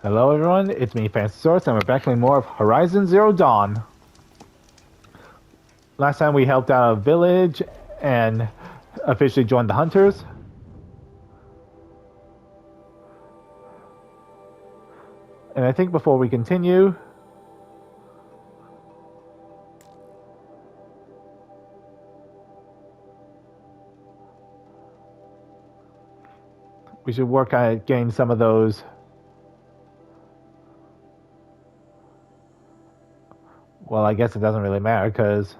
Hello everyone, it's me, Fancy Source, and we're back playing more of Horizon Zero Dawn. Last time we helped out a village and officially joined the hunters. And I think before we continue, we should work on getting some of those. Well, I guess it doesn't really matter because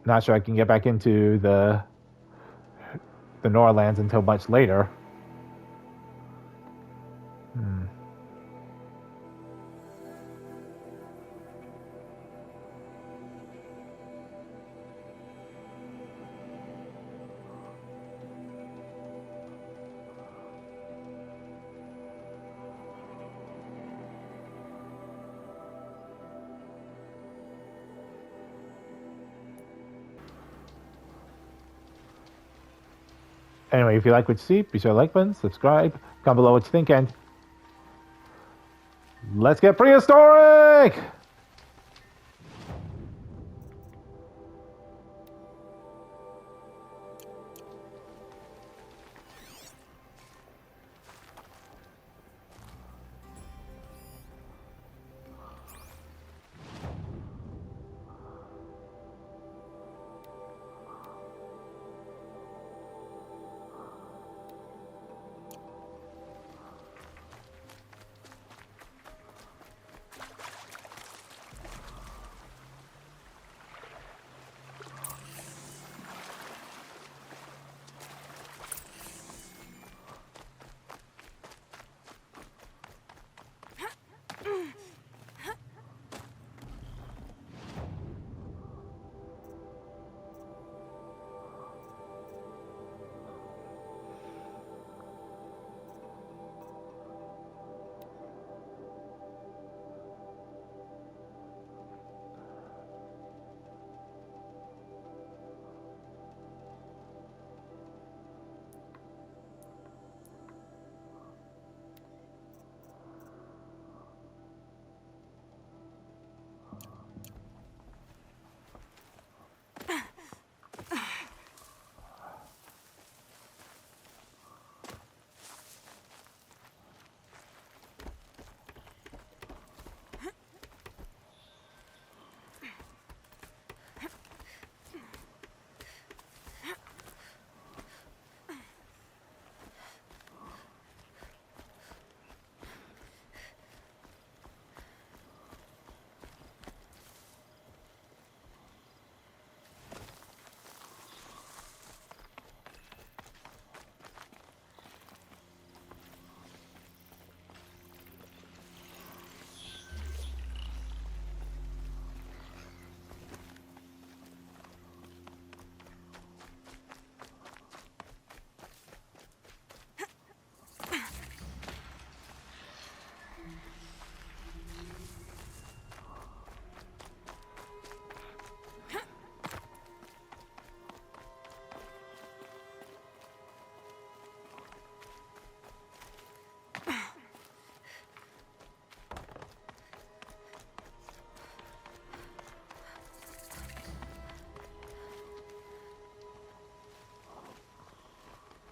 not sure I can get back into the Norlands until much later. Anyway, if you like what you see, be sure to like button, subscribe, comment below what you think, and let's get prehistoric!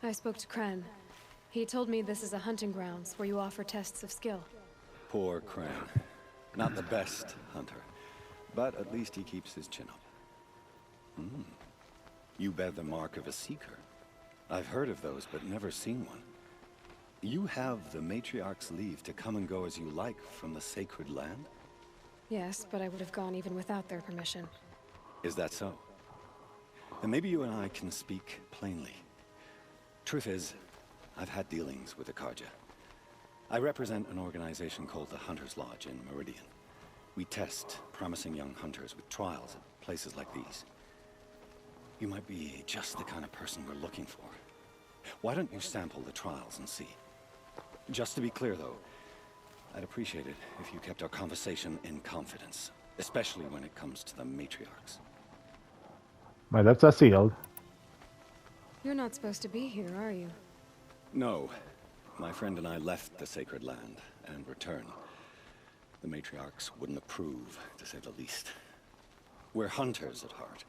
I spoke to Kren. He told me this is a hunting grounds where you offer tests of skill. Poor Kren. Not the best hunter, but at least he keeps his chin up. You bear the mark of a seeker. I've heard of those, but never seen one. You have the matriarch's leave to come and go as you like from the sacred land? Yes, but I would have gone even without their permission. Is that so? Then maybe you and I can speak plainly. Truth is, I've had dealings with the Karja. I represent an organization called the Hunter's Lodge in Meridian. We test promising young hunters with trials at places like these. You might be just the kind of person we're looking for. Why don't you sample the trials and see? Just to be clear, though, I'd appreciate it if you kept our conversation in confidence, especially when it comes to the matriarchs. My lips are sealed. You're not supposed to be here, are you? No. My friend and I left the sacred land and returned. The matriarchs wouldn't approve, to say the least. We're hunters at heart.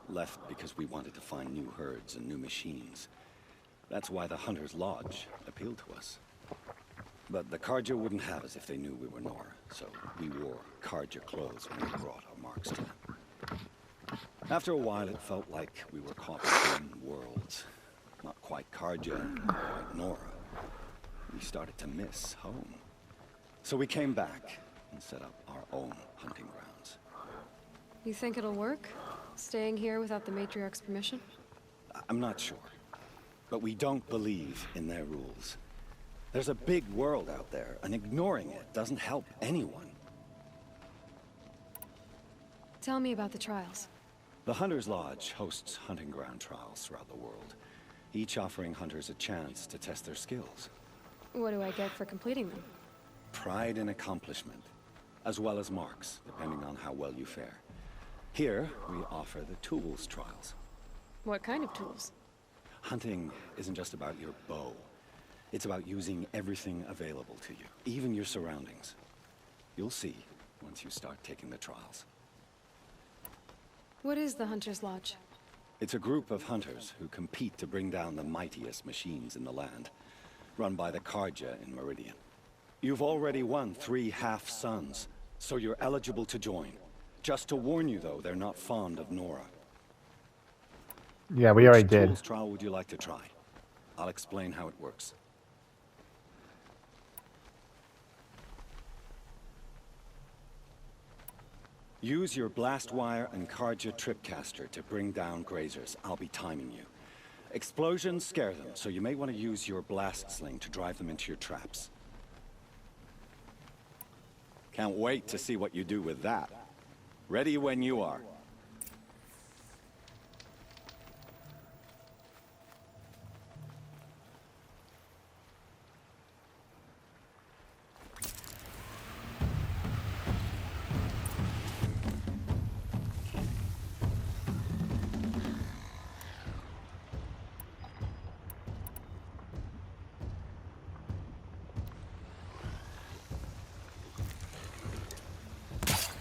Left because we wanted to find new herds and new machines. That's why the Hunter's Lodge appealed to us. But the Carja wouldn't have us if they knew we were Nora, so we wore Carja clothes when we brought our marks to them. After a while, it felt like we were caught between worlds. Not quite Carja, not quite Nora. We started to miss home. So we came back and set up our own hunting grounds. You think it'll work? Staying here without the matriarch's permission? I'm not sure. But we don't believe in their rules. There's a big world out there, and ignoring it doesn't help anyone. Tell me about the trials. The Hunter's Lodge hosts hunting ground trials throughout the world, each offering hunters a chance to test their skills. What do I get for completing them? Pride in accomplishment, as well as marks, depending on how well you fare. Here, we offer the tools trials. What kind of tools? Hunting isn't just about your bow. It's about using everything available to you, even your surroundings. You'll see once you start taking the trials. What is the Hunter's Lodge? It's a group of hunters who compete to bring down the mightiest machines in the land, run by the Carja in Meridian. You've already won 3 half-suns, so you're eligible to join. Just to warn you, though, they're not fond of Nora. Yeah, we already Which did. tools trial would you like to try? I'll explain how it works. Use your blast wire and Carja tripcaster to bring down grazers. I'll be timing you. Explosions scare them, so you may want to use your blast sling to drive them into your traps. Can't wait to see what you do with that. Ready when you are.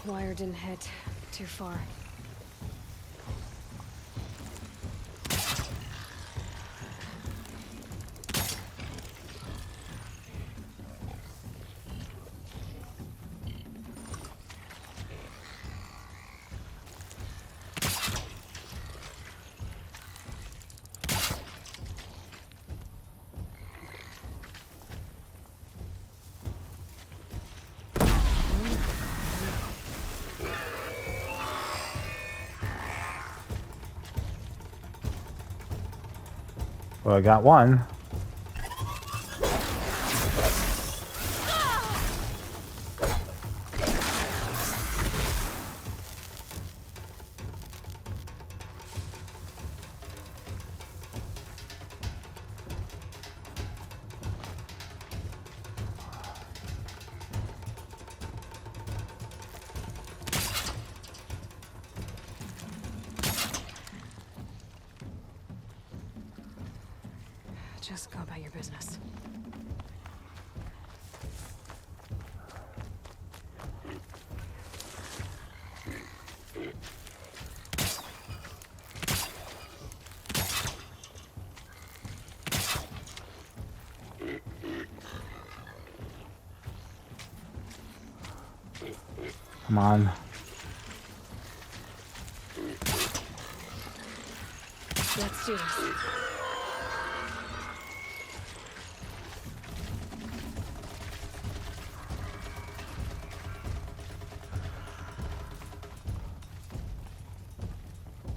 Wire didn't hit. Too far. Well, I got one. Just go about your business. Come on. Let's do this.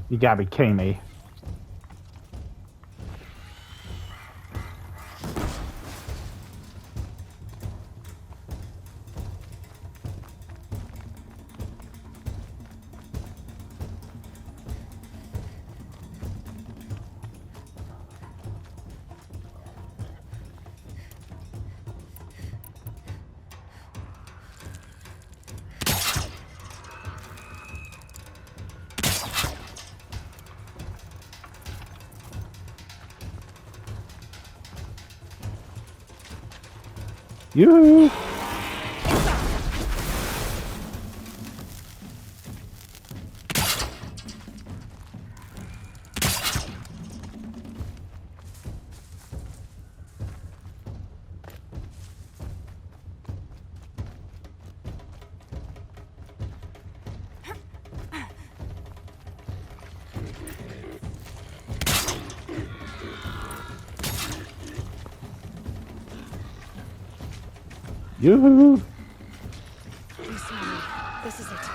You gotta be kidding me. You. You. You see me. This is it.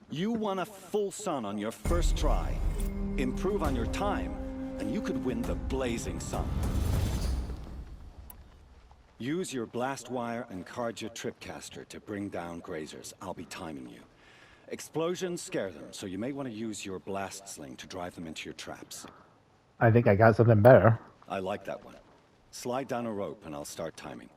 You won a full sun on your first try. Improve on your time, and you could win the blazing sun. Use your blast wire and Carja tripcaster to bring down grazers. I'll be timing you. Explosions scare them, so you may want to use your blast sling to drive them into your traps. I think I got something better. I like that one. Slide down a rope and I'll start timing.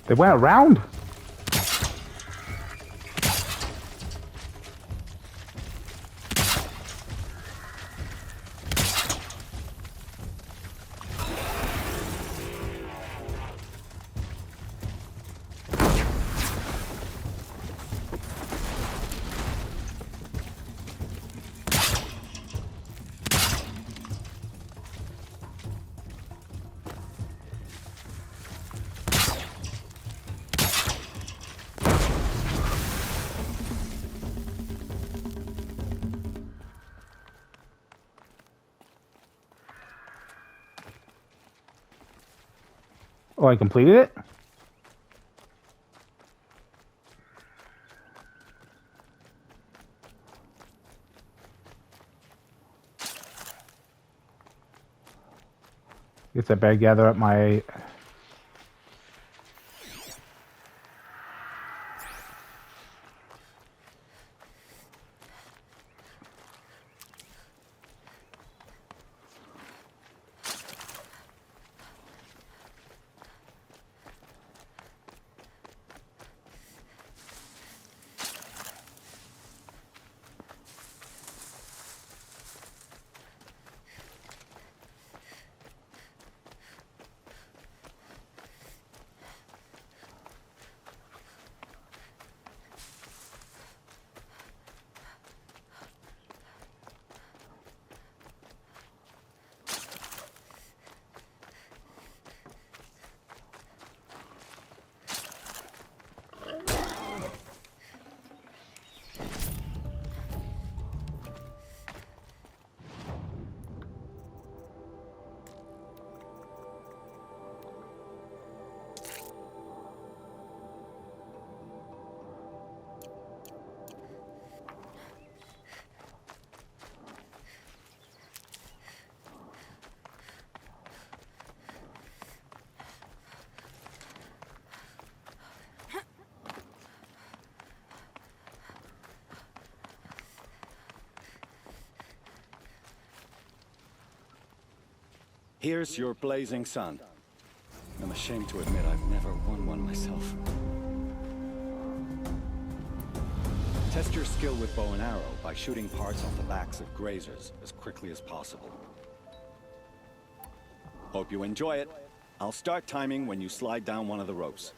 They went around. Oh, I completed it? Guess I better gather up my Here's your blazing sun. I'm ashamed to admit I've never won one myself. Test your skill with bow and arrow by shooting parts off the backs of grazers as quickly as possible. Hope you enjoy it. I'll start timing when you slide down one of the ropes.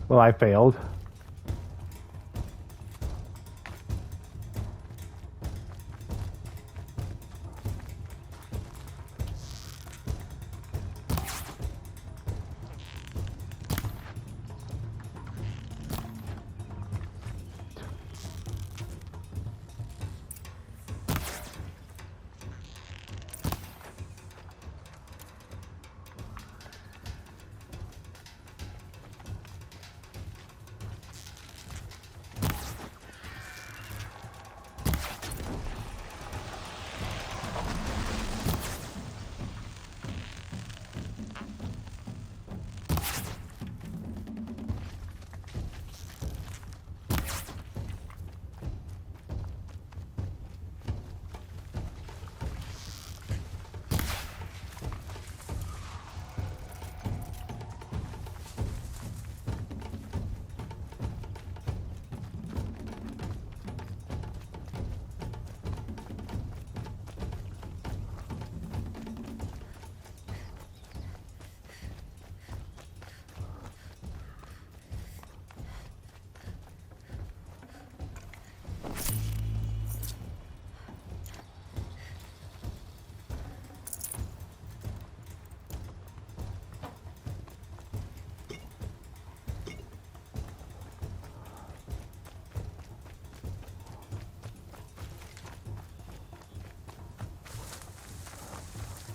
Well, I failed.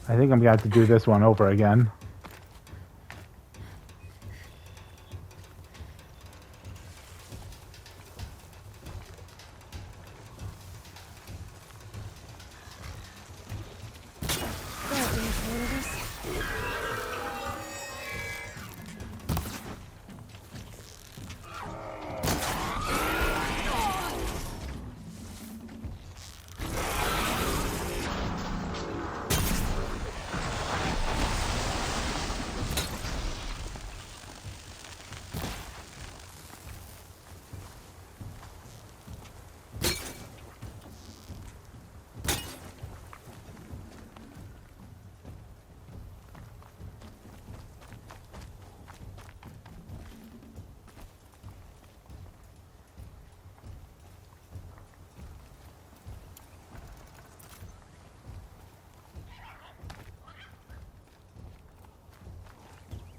I think I'm gonna have to do this one over again.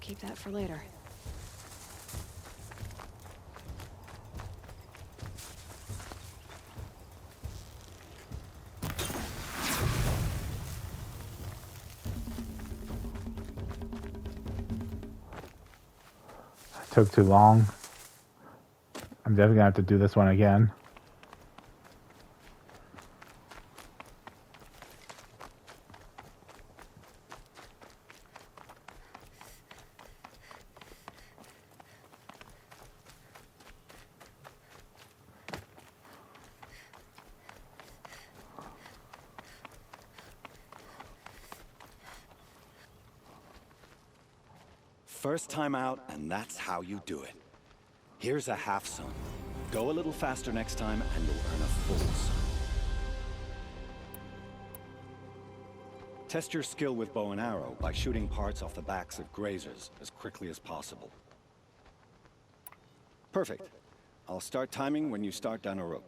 keep that for later. Took too long. I'm definitely gonna have to do this one again. First time out, and that's how you do it. Here's a half sun. Go a little faster next time, and you'll earn a full sun. Test your skill with bow and arrow by shooting parts off the backs of grazers as quickly as possible. Perfect. I'll start timing when you start down a rope.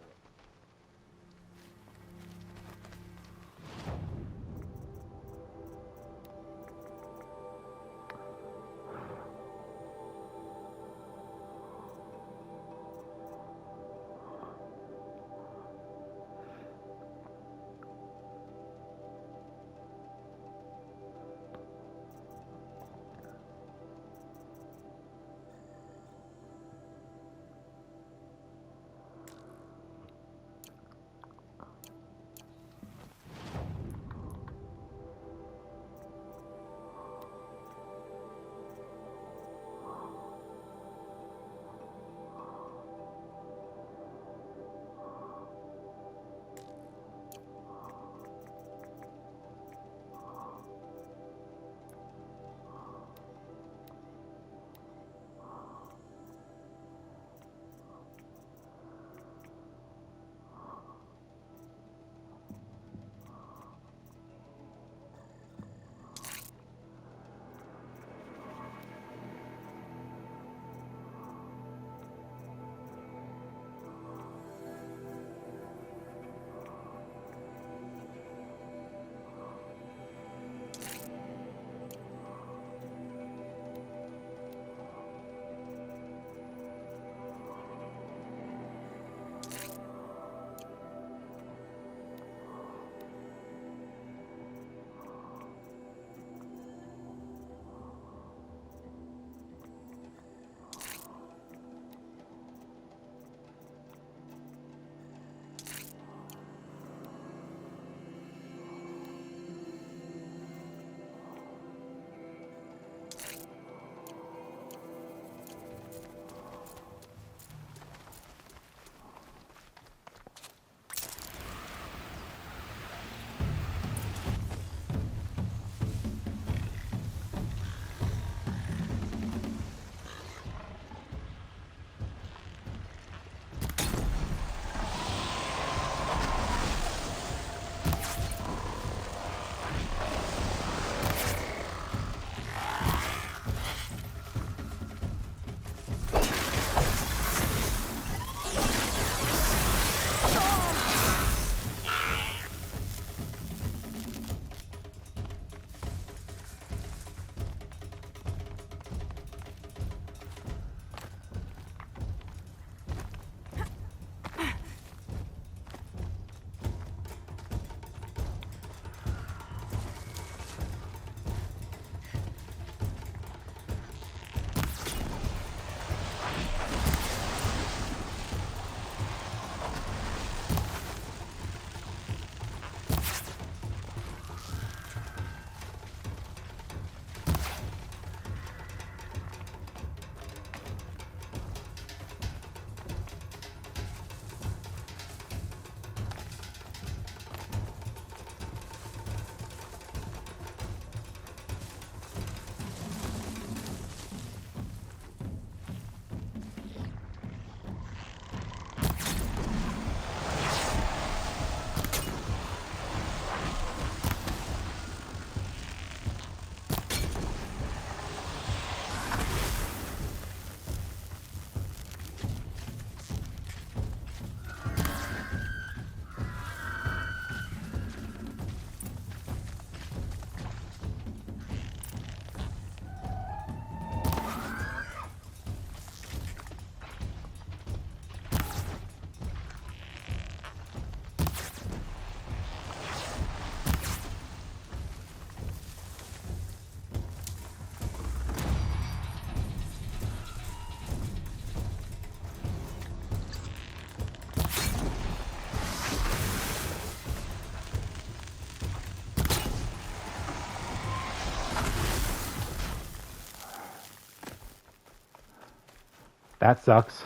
That sucks.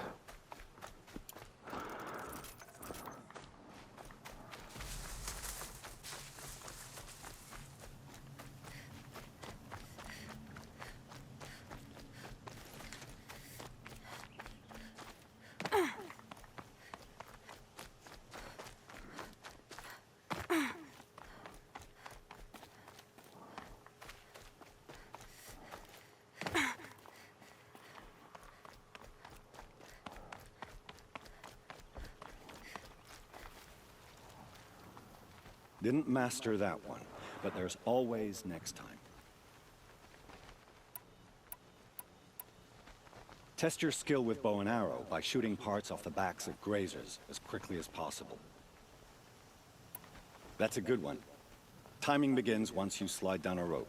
Didn't master that one, but there's always next time. Test your skill with bow and arrow by shooting parts off the backs of grazers as quickly as possible. That's a good one. Timing begins once you slide down a rope.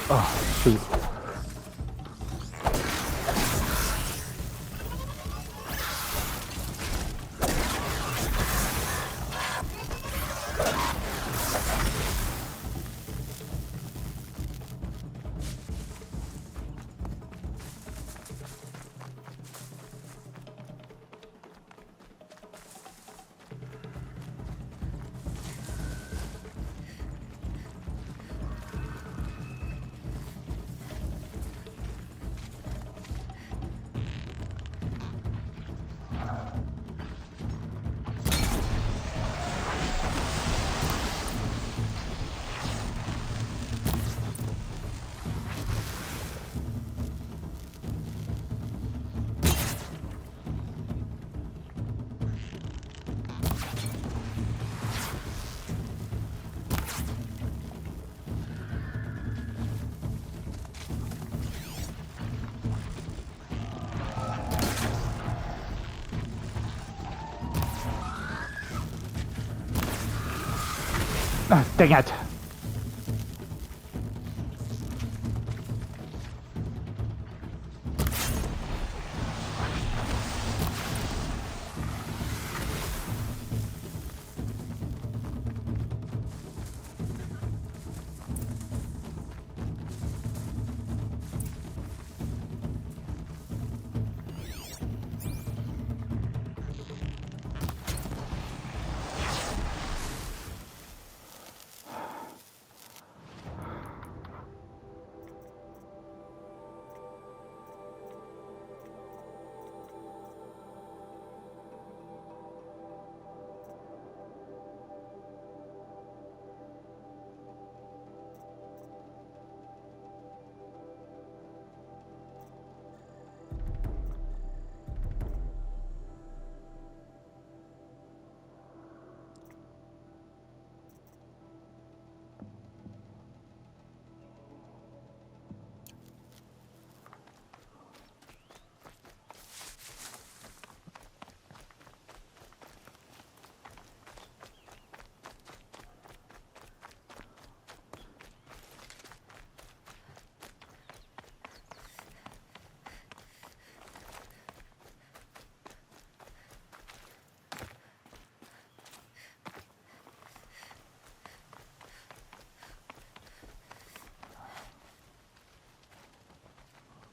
Oh, shoot. Ah, dang it.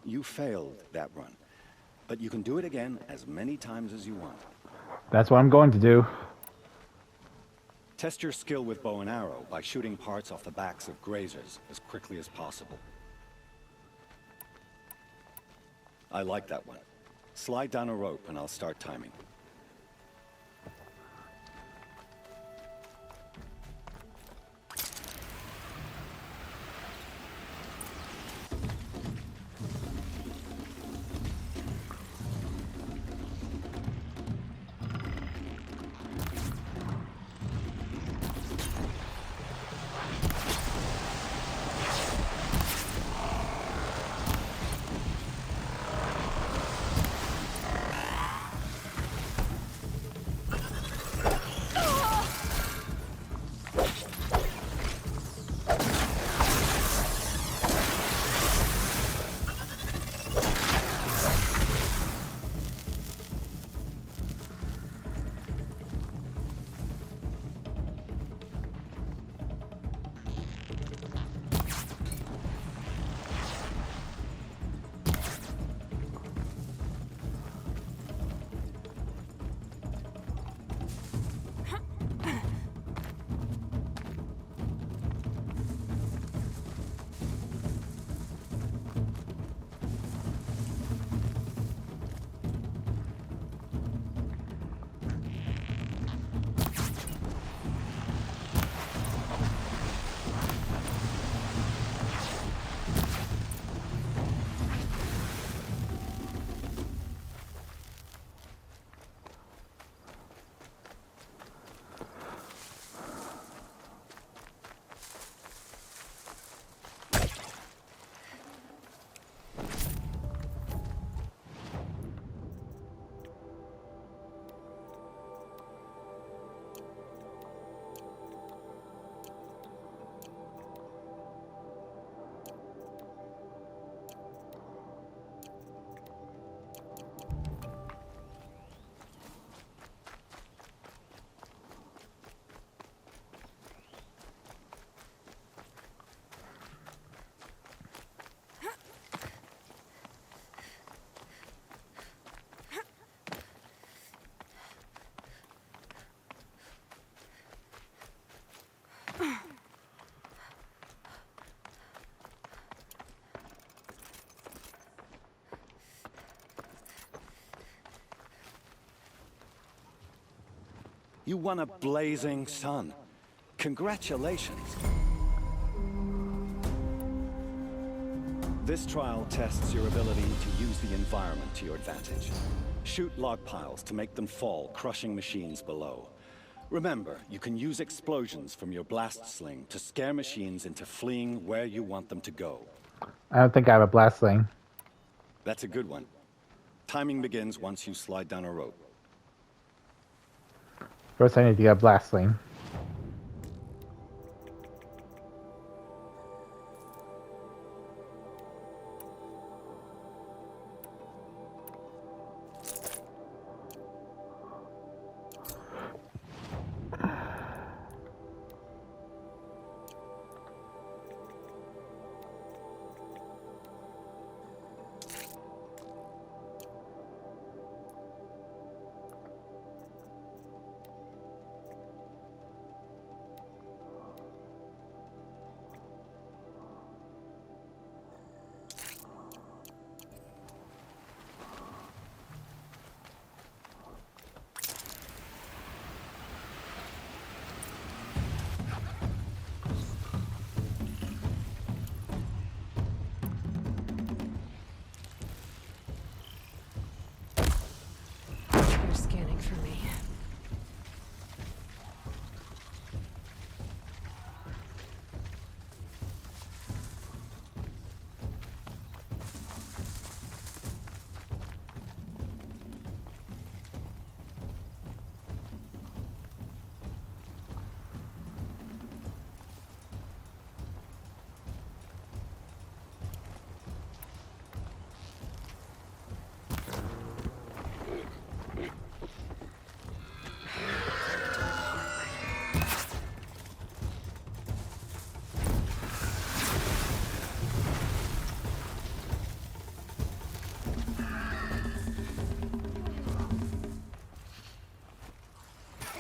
You failed that run, but you can do it again as many times as you want. That's what I'm going to do. Test your skill with bow and arrow by shooting parts off the backs of grazers as quickly as possible. I like that one. Slide down a rope and I'll start timing. You won a blazing sun. Congratulations. This trial tests your ability to use the environment to your advantage. Shoot log piles to make them fall, crushing machines below. Remember, you can use explosions from your blast sling to scare machines into fleeing where you want them to go. I don't think I have a blast sling. That's a good one. Timing begins once you slide down a rope. First, I need to get a blast sling. They're scanning for me.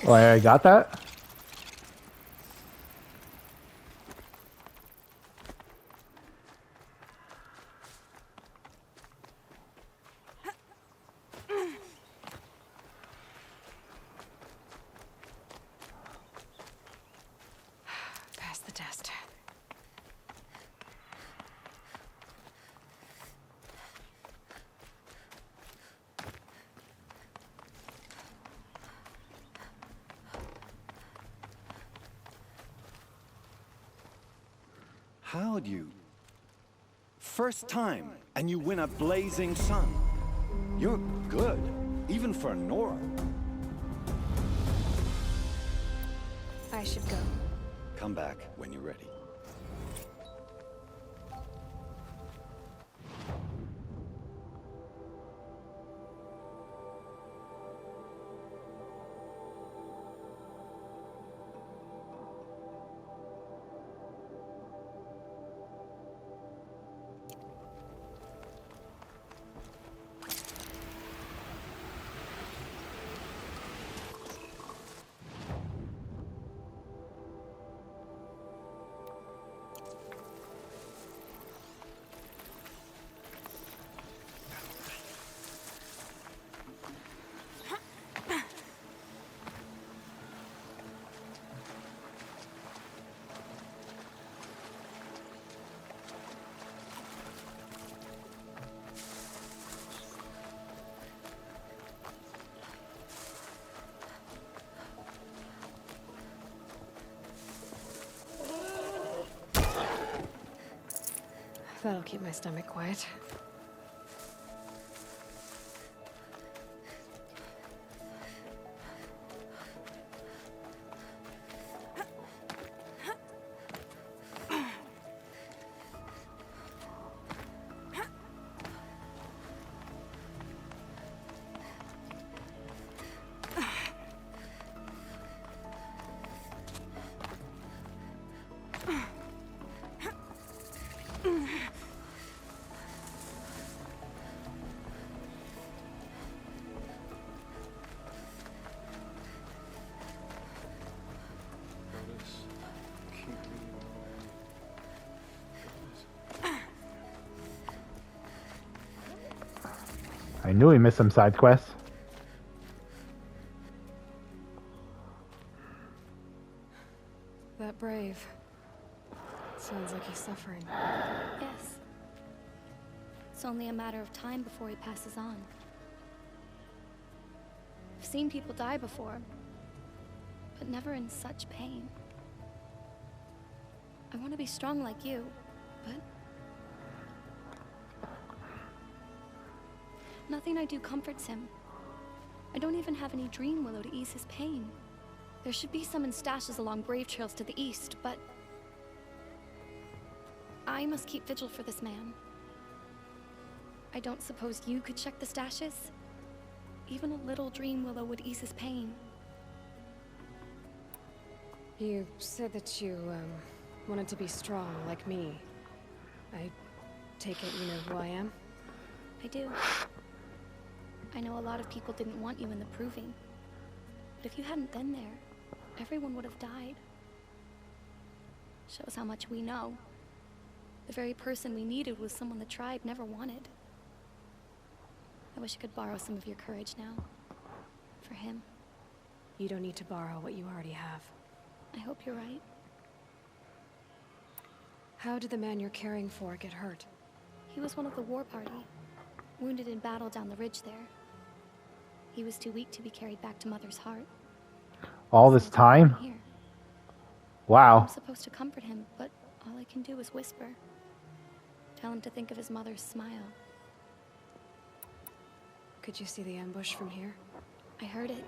Oh, I got that? Pass the test. How'd you? First time, and you win a blazing sun. You're good, even for Nora. I should go. Come back when you're ready. That'll keep my stomach quiet. I knew we missed some side quests. that brave. Sounds like he's suffering. Yes. It's only a matter of time before he passes on. I've seen people die before, but never in such pain. I want to be strong like you, but nothing I do comforts him. I don't even have any dream willow to ease his pain. There should be some in stashes along brave trails to the east, but I must keep vigil for this man. I don't suppose you could check the stashes? Even a little dream willow would ease his pain. You said that you, wanted to be strong like me. I take it you know who I am? I do. I know a lot of people didn't want you in the Proving. But if you hadn't been there, everyone would have died. Shows how much we know. The very person we needed was someone the tribe never wanted. I wish I could borrow some of your courage now. For him. You don't need to borrow what you already have. I hope you're right. How did the man you're caring for get hurt? He was one of the war party. Wounded in battle down the ridge there. He was too weak to be carried back to Mother's heart. All this time? Here. Wow. I'm supposed to comfort him, but all I can do is whisper. Tell him to think of his mother's smile. Could you see the ambush from here? I heard it.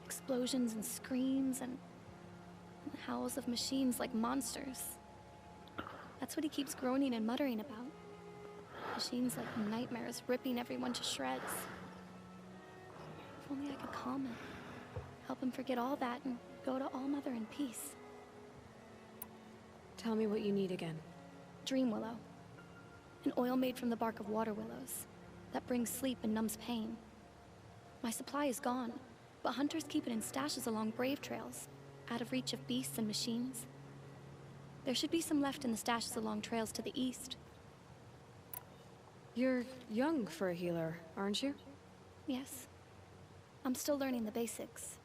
Explosions and screams and howls of machines like monsters. That's what he keeps groaning and muttering about. Machines like nightmares ripping everyone to shreds. If only I could calm him. Help him forget all that and go to All Mother in peace. Tell me what you need again. Dream willow. An oil made from the bark of water willows that brings sleep and numbs pain. My supply is gone, but hunters keep it in stashes along brave trails, out of reach of beasts and machines. There should be some left in the stashes along trails to the east. You're young for a healer, aren't you? Yes. I'm still learning the basics.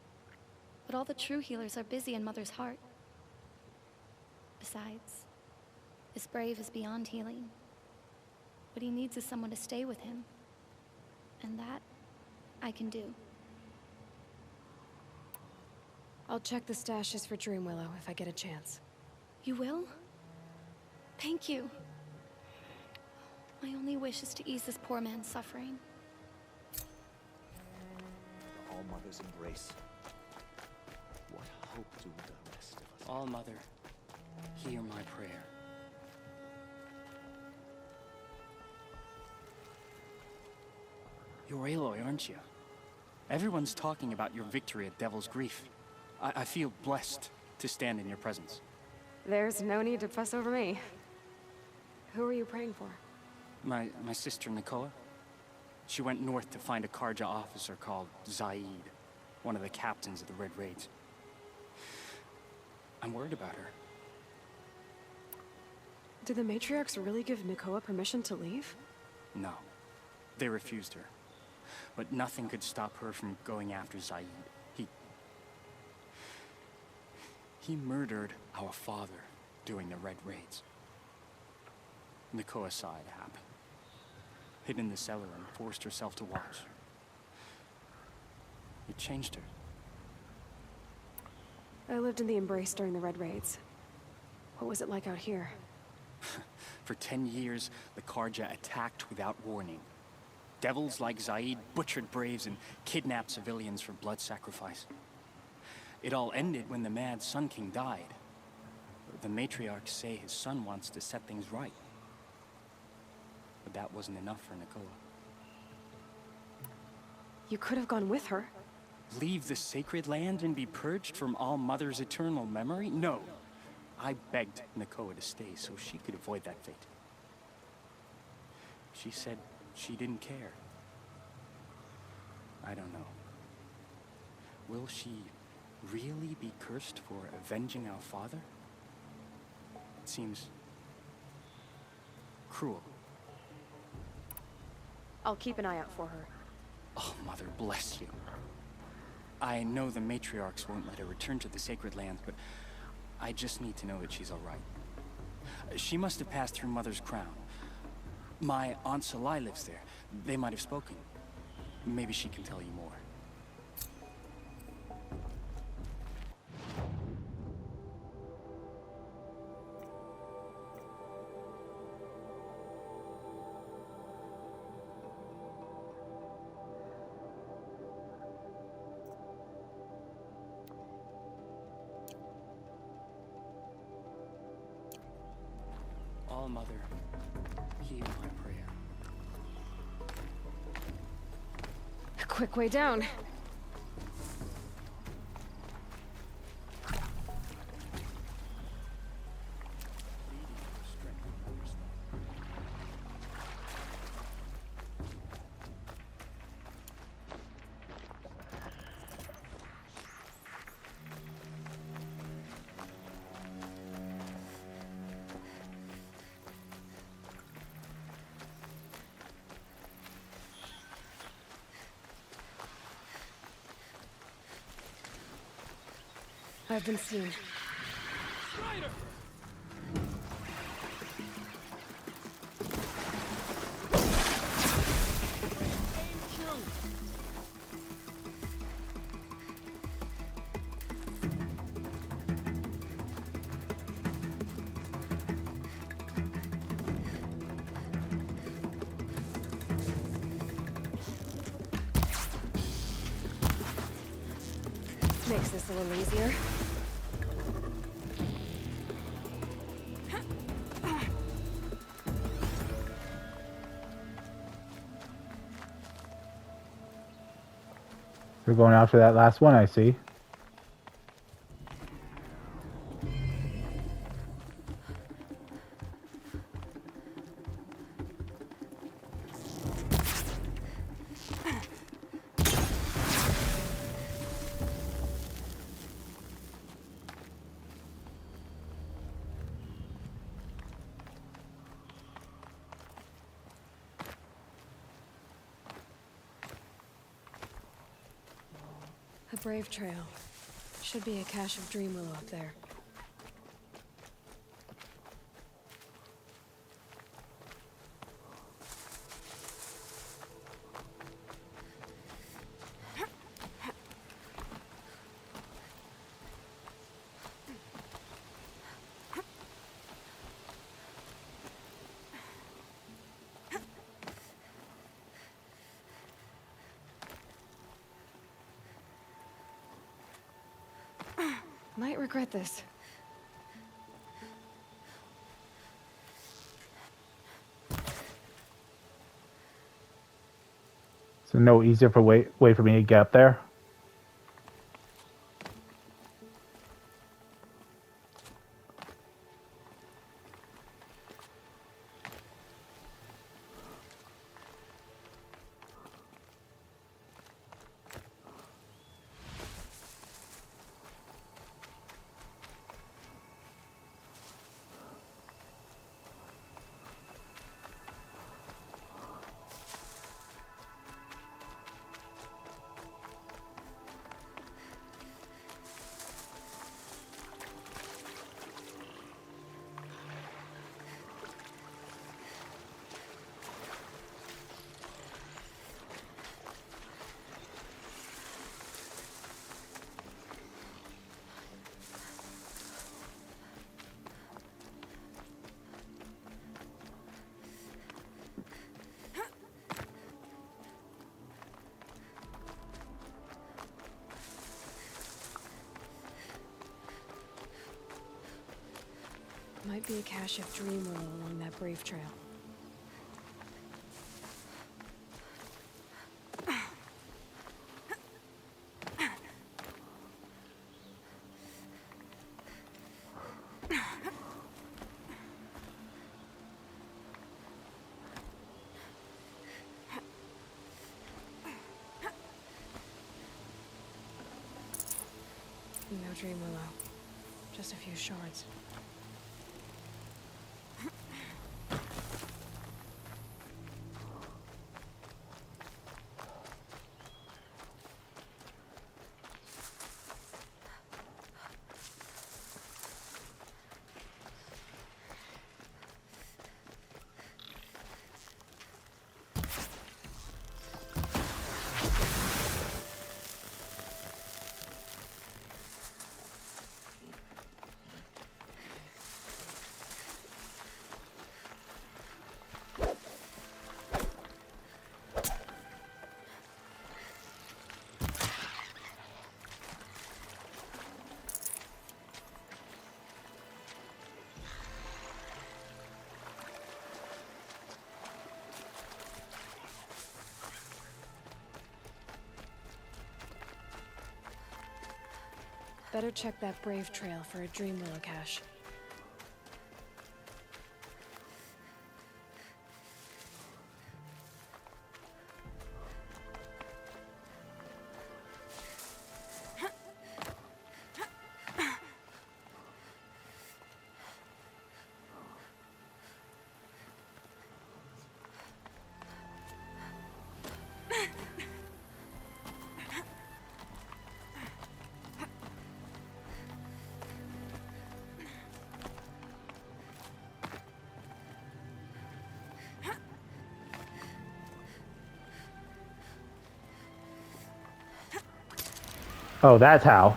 But all the true healers are busy in Mother's heart. Besides, this brave is beyond healing. What he needs is someone to stay with him. And that, I can do. I'll check the stashes for Dream Willow if I get a chance. You will? Thank you. My only wish is to ease this poor man's suffering. All Mother's embrace. What hope do the rest of us? All Mother, hear my prayer. You're Aloy, aren't you? Everyone's talking about your victory at Devil's Grief. I feel blessed to stand in your presence. There's no need to fuss over me. Who are you praying for? My sister Nakoa. She went north to find a Karja officer called Zaid, one of the captains of the Red Raids. I'm worried about her. Did the matriarchs really give Nakoa permission to leave? No, they refused her. But nothing could stop her from going after Zaid. He murdered our father during the Red Raids. Nakoa saw it happen. Hid in the cellar and forced herself to watch. It changed her. I lived in the Embrace during the Red Raids. What was it like out here? For 10 years, the Karja attacked without warning. Devils like Zaid butchered braves and kidnapped civilians for blood sacrifice. It all ended when the mad Sun King died. The matriarchs say his son wants to set things right. But that wasn't enough for Nakoa. You could have gone with her. Leave the sacred land and be purged from All Mother's eternal memory? No. I begged Nakoa to stay so she could avoid that fate. She said she didn't care. I don't know. Will she really be cursed for avenging our father? It seems cruel. I'll keep an eye out for her. Oh, Mother, bless you. I know the matriarchs won't let her return to the sacred lands, but I just need to know that she's all right. She must have passed through Mother's Crown. My Aunt Salai lives there. They might have spoken. Maybe she can tell you more. All Mother, hear my prayer. A quick way down. I've been seen. Makes this a little easier. We're going after that last one, I see. A brave trail. Should be a cache of dream willow up there. Might regret this. So no easier way for me to get up there. Might be a cache of dream willow along that brave trail. No dream willow. Just a few shards. Better check that Brave Trail for a Dream Willow cache. Oh, that's how.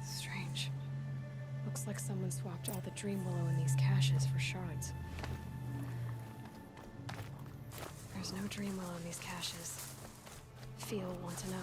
Strange. Looks like someone swapped all the Dream Willow in these caches for shards. There's no Dream Willow in these caches. Feel will want to know.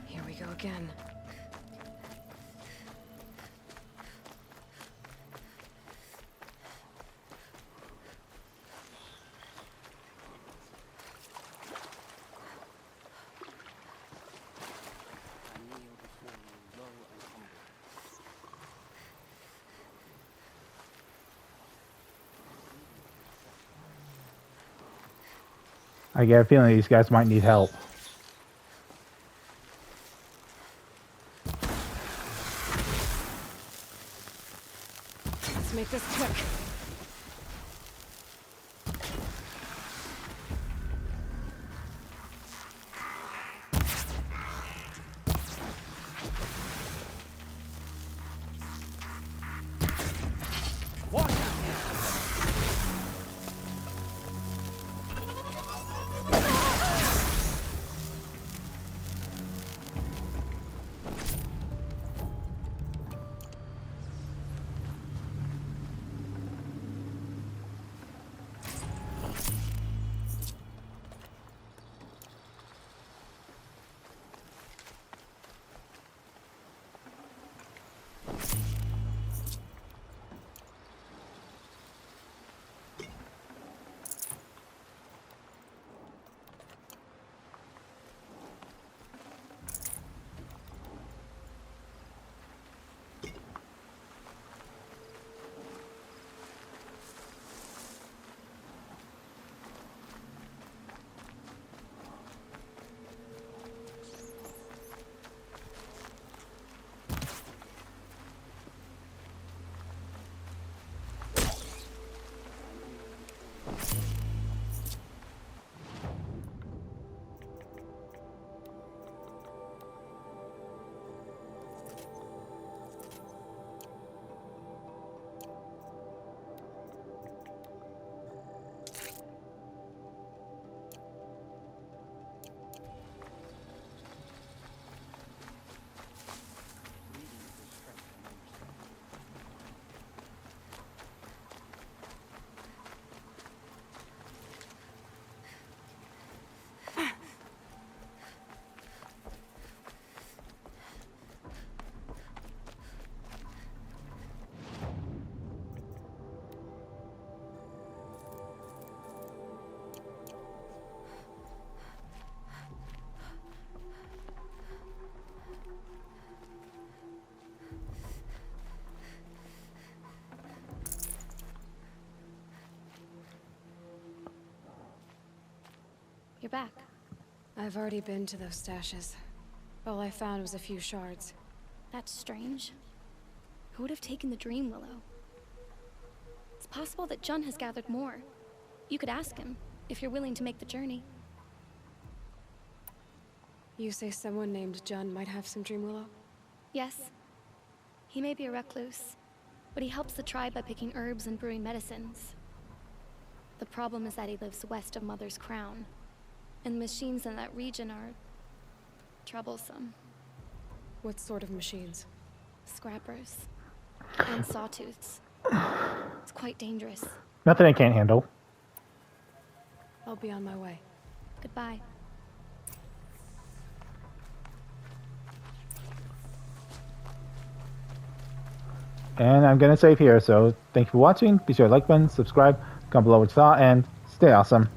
Here we go again. I get a feeling these guys might need help. Let's make this quick. You're back. I've already been to those stashes. All I found was a few shards. That's strange. Who would have taken the Dream Willow? It's possible that Jun has gathered more. You could ask him, if you're willing to make the journey. You say someone named Jun might have some Dream Willow? Yes. He may be a recluse, but he helps the tribe by picking herbs and brewing medicines. The problem is that he lives west of Mother's Crown, and machines in that region are troublesome. What sort of machines? Scrappers and sawtooths. It's quite dangerous. Nothing I can't handle. I'll be on my way. Goodbye. And I'm going to save here, so thank you for watching. Be sure to like button, subscribe, comment below what you thought, and stay awesome.